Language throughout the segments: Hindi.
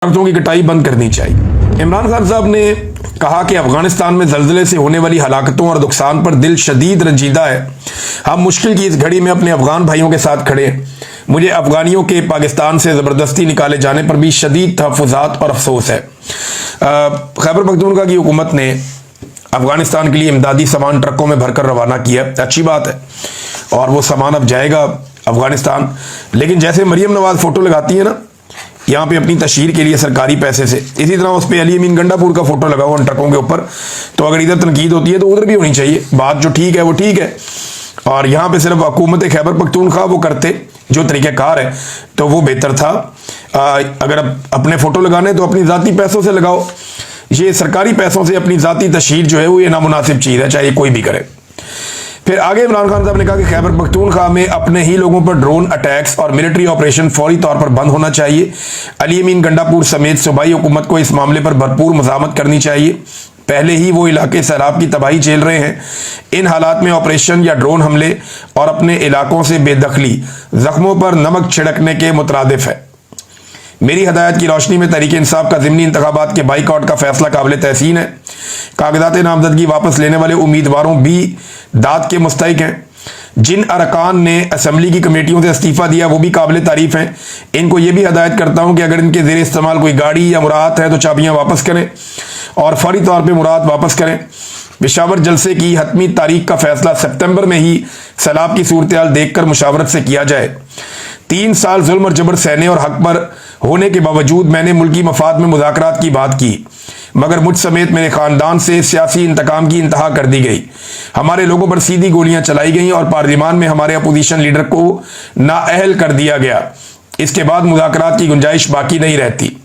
शर्तों की कटाई बंद करनी चाहिए। इमरान खान साहब ने कहा कि अफगानिस्तान में जल्जले से होने वाली हलाकतों और नुकसान पर दिल शदीद रंजीदा है। हम मुश्किल की इस घड़ी में अपने अफगान भाइयों के साथ खड़े हैं। मुझे अफगानियों के पाकिस्तान से ज़बरदस्ती निकाले जाने पर भी शदीद तहफ़्फ़ुज़ात और अफसोस है। खैबर पख्तूनख्वा की हुकूमत ने अफगानिस्तान के लिए इमदादी सामान ट्रकों में भरकर रवाना किया, अच्छी बात है, और वो सामान अब जाएगा अफगानिस्तान। लेकिन जैसे मरियम नवाज फ़ोटो लगाती है ना यहाँ पे अपनी तशहीर के लिए सरकारी पैसे से, इसी तरह उस पर अली अमीन गंडापुर का फोटो लगा हुआ उन ट्रकों के ऊपर। तो अगर इधर तनकीद होती है तो उधर भी होनी चाहिए। बात जो ठीक है वो ठीक है, और यहाँ पे सिर्फ हुकूमत खैबर पख्तूनख्वा वो करते जो तरीक़ाकार है तो वो बेहतर था। अगर अपने फ़ोटो लगाने तो अपनी ज़ाती पैसों से लगाओ। ये सरकारी पैसों से अपनी ज़ाती तशहीर जो है वो ये नामुनासिब चीज़ है, चाहे कोई भी करे। फिर आगे इमरान खान साहब ने कहा कि खैबर पख्तूनख्वा में अपने ही लोगों पर ड्रोन अटैक्स और मिलिट्री ऑपरेशन फौरी तौर पर बंद होना चाहिए। अली अमीन गंडापुर समेत सूबाई हुकूमत को इस मामले पर भरपूर मज़ामत करनी चाहिए। पहले ही वो इलाके सैलाब की तबाही झेल रहे हैं। इन हालात में ऑपरेशन या ड्रोन हमले और अपने इलाकों से बेदखली जख्मों पर नमक छिड़कने के मुतरादिफ है। मेरी हदायत की रोशनी में तहरीक इंसाफ का ज़िमनी इंतखाबात के बाइकआउट का फैसला काबिल तहसीन है। कागजात नामजदगी वापस लेने वाले उम्मीदवारों भी दाद के मुस्तहिक हैं। जिन अरकान ने असम्बली की कमेटियों से इस्तीफ़ा दिया वो भी काबिल तारीफ़ हैं। इनको ये भी हदायत करता हूँ कि अगर इनके ज़ेर इस्तेमाल कोई गाड़ी या मुराद है तो चाबियाँ वापस करें और फौरी तौर पर मुराद वापस करें। पेशावर जलसे की हतमी तारीख का फैसला सितंबर में ही सैलाब की सूरत हाल देख कर मुशावरत से किया जाए। 3 साल जुल्म और जबर सहने और हक पर होने के बावजूद मैंने मुल्की मफाद में मुज़ाकरात की बात की, मगर मुझ समेत मेरे ख़ानदान से सियासी इंतकाम की इंतहा कर दी गई। हमारे लोगों पर सीधी गोलियां चलाई गईं और पार्लियामान में हमारे अपोजिशन लीडर को नाअहल कर दिया गया। इसके बाद मुज़ाकरात की गुंजाइश बाकी नहीं रहती।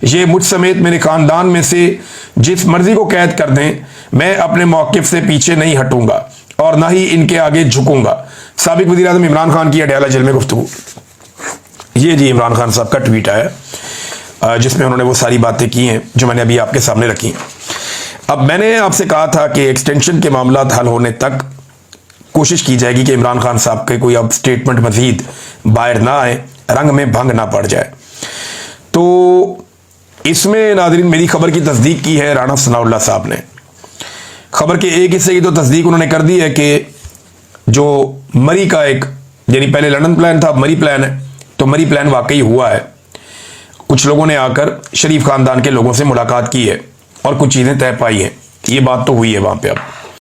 ये मुझ समेत मेरे ख़ानदान में से जिस मर्जी को कैद कर दें, मैं अपने मौक़िफ़ से पीछे नहीं हटूंगा और ना ही इनके आगे झुकूंगा। साबिक वज़ीर-ए-आज़म इमरान खान की अडयाला जेल में गुफ्तगू। ये जी इमरान खान साहब का ट्वीट आया जिसमें उन्होंने वो सारी बातें की हैं जो मैंने अभी आपके सामने रखी। अब मैंने आपसे कहा था कि एक्सटेंशन के मामला हल होने तक कोशिश की जाएगी कि इमरान खान साहब के कोई अब स्टेटमेंट मजीद बाहर ना आए, रंग में भंग ना पड़ जाए। तो इसमें नाज़रीन मेरी खबर की तस्दीक की है राना सनाउल्लाह साहब ने। खबर के एक हिस्से की तो तस्दीक उन्होंने कर दी है कि जो मरी का एक, यानी पहले लंदन प्लान था, अब मरी प्लान है, तो मरी प्लान वाकई हुआ है। कुछ लोगों ने आकर शरीफ खानदान के लोगों से मुलाकात की है और कुछ चीज़ें तय पाई हैं। ये बात तो हुई है वहाँ पे अब।